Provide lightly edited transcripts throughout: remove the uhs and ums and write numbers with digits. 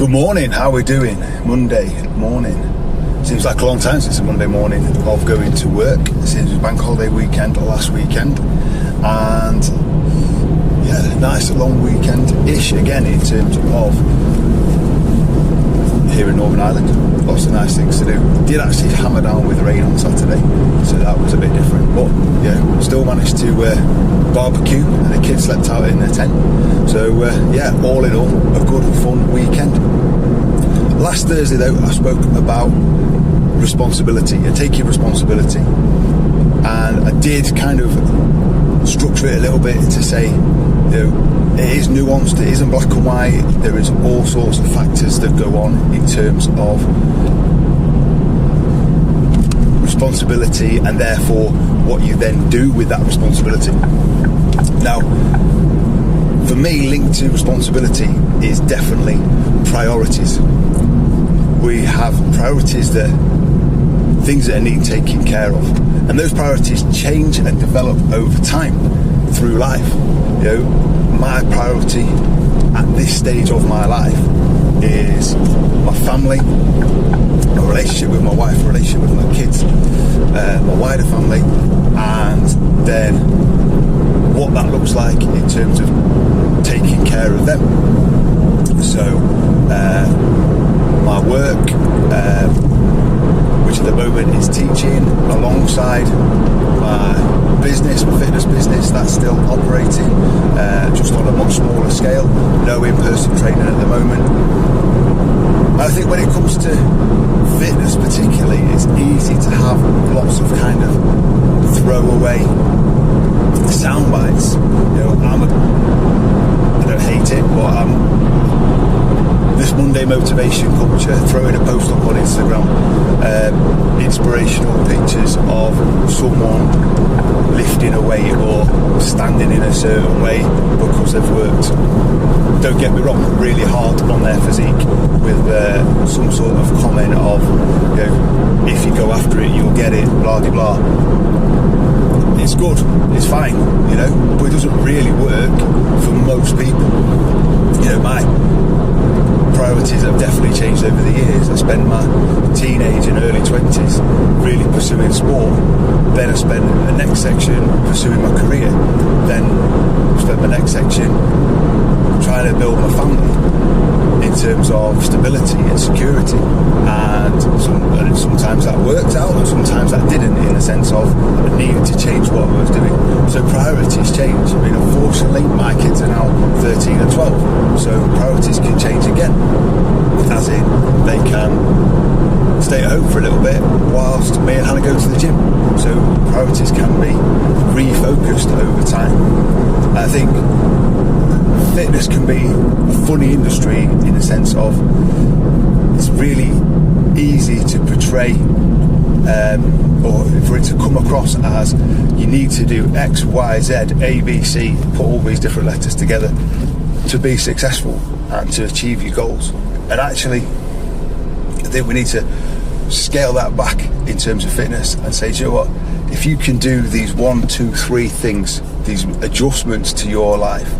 Good morning, how are we doing? Monday morning. Seems like a long time since a Monday morning of going to work. Since it was bank holiday weekend last weekend. And yeah, nice long weekend-ish again in terms of here in Northern Ireland. Lots of nice things to do. Did actually hammer down with rain on Saturday, so that was a bit different. But yeah, still managed to barbecue, and the kids slept out in their tent. So yeah, all in all, a good fun weekend. Last Thursday though, I spoke about responsibility and taking responsibility, and I did kind of structure it a little bit to say, it is nuanced, it isn't black and white. There is all sorts of factors that go on in terms of responsibility, and therefore what you then do with that responsibility. Now, for me, linked to responsibility is definitely priorities. We have priorities, that things that need taking care of, and those priorities change and develop over time through life. My priority at this stage of my life is my family, a relationship with my wife, a relationship with my kids, my wider family, and then what that looks like in terms of taking care of them. So my work, which at the moment is teaching, alongside my business, my fitness business, that's still operating, just on a much smaller scale. No in-person training at the moment. I think when it comes to fitness particularly, it's easy to have lots of kind of throwaway sound bites. I don't hate it, but this Monday motivation culture, throwing a post up on Instagram, inspirational pictures of someone lifting a weight or standing in a certain way because they've worked, don't get me wrong, really hard on their physique, with some sort of comment of, if you go after it, you'll get it, blah de blah. It's good, it's fine, but it doesn't really work for most people. My priorities have definitely changed over the years. I spent my teenage and early 20s really pursuing sport. Then I spent the next section pursuing my career. Then I spent my next section trying to build my family in terms of stability and security. And sometimes that worked out, and sometimes that didn't, in the sense of I needed to change what I was doing. So priorities change. Unfortunately, my kids are now 13 and 12, so priorities can change again. As in, they can stay at home for a little bit whilst me and Hannah go to the gym. So priorities can be refocused over time. I think fitness can be a funny industry in the sense of it's really easy to portray, or for it to come across as you need to do X, Y, Z, A, B, C, put all these different letters together to be successful and to achieve your goals. And actually, I think we need to scale that back in terms of fitness and say, do you know what, if you can do these 1, 2, 3 things, these adjustments to your life,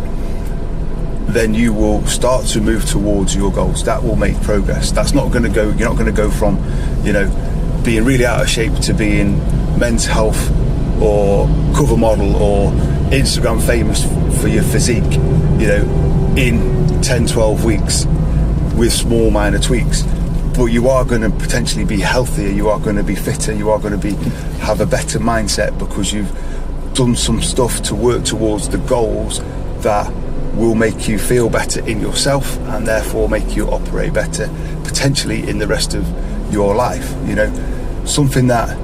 then you will start to move towards your goals. That will make progress. That's not going to go, you're not going to go from, being really out of shape to being Men's Health or cover model or Instagram famous for your physique, in 10, 12 weeks with small minor tweaks. But you are going to potentially be healthier, you are going to be fitter, you are going to have a better mindset because you've done some stuff to work towards the goals that will make you feel better in yourself, and therefore make you operate better potentially in the rest of your life. Something that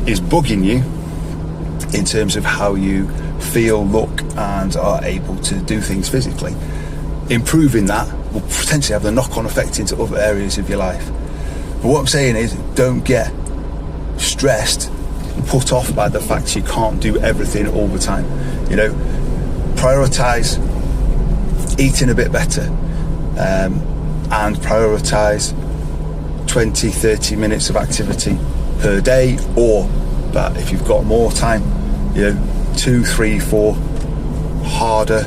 is bugging you in terms of how you feel, look, and are able to do things physically. Improving that will potentially have the knock-on effect into other areas of your life. But what I'm saying is, don't get stressed, put off by the fact you can't do everything all the time. Prioritise eating a bit better, and prioritise 20-30 minutes of activity per day, or that if you've got more time, 2, 3, 4 harder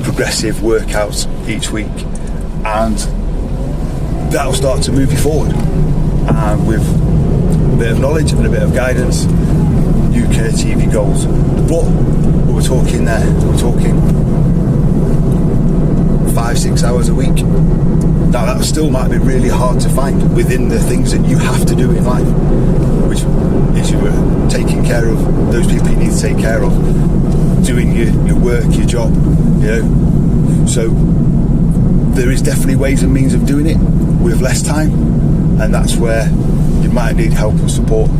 progressive workouts each week, and that'll start to move you forward. And with a bit of knowledge and a bit of guidance, you can achieve your goals. But we're talking there, we're talking 5-6 hours a week. Now that still might be really hard to find within the things that you have to do in life, which is you were taking care of those people you need to take care of, doing your work, your job, So there is definitely ways and means of doing it with less time, and that's where you might need help and support,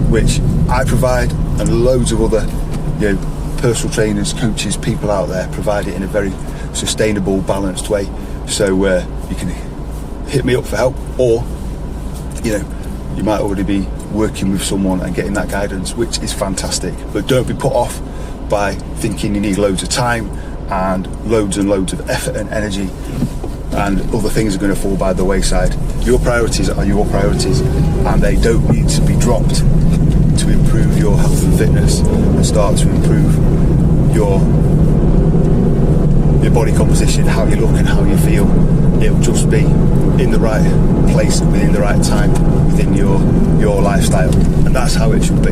which I provide, and loads of other personal trainers, coaches, people out there provide it in a very sustainable, balanced way. So you can hit me up for help, or you might already be working with someone and getting that guidance, which is fantastic. But don't be put off by thinking you need loads of time and loads of effort and energy, and other things are going to fall by the wayside. Your priorities are your priorities, and they don't need to be dropped to improve your health and fitness and start to improve your body composition, how you look and how you feel. It'll just be in the right place, within the right time, within your lifestyle, and that's how it should be.